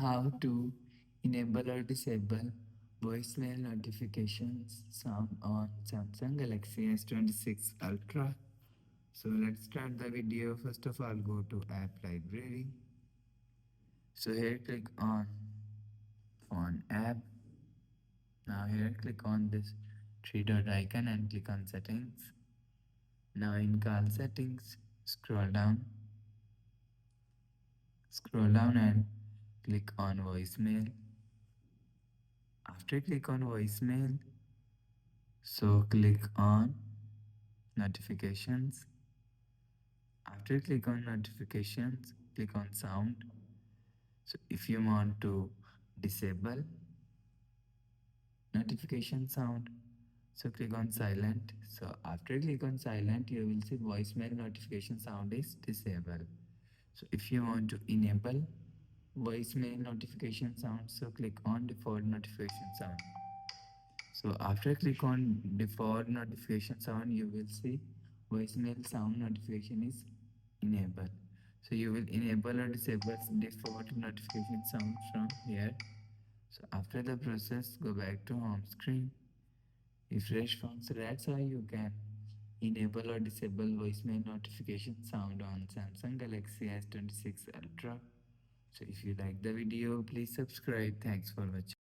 how to enable or disable voicemail notifications sound on Samsung Galaxy S26 Ultra. So let's start the video. First of all, go to app library. So here click on phone app. Now here click on this three dot icon and click on settings. Now in call settings, scroll down and click on voicemail. After click on voicemail, so click on notifications. After click on notifications, click on sound. So if you want to disable notification sound, so click on silent. So after click on silent, you will see voicemail notification sound is disabled. So if you want to enable voicemail notification sound, so click on default notification sound. So after click on default notification sound, you will see voicemail sound notification is enabled. So you will enable or disable default notification sound from here. So after the process, go back to home screen. Refresh phone. So that's how you can enable or disable voicemail notification sound on Samsung Galaxy S26 Ultra. So if you like the video, please subscribe. Thanks for watching.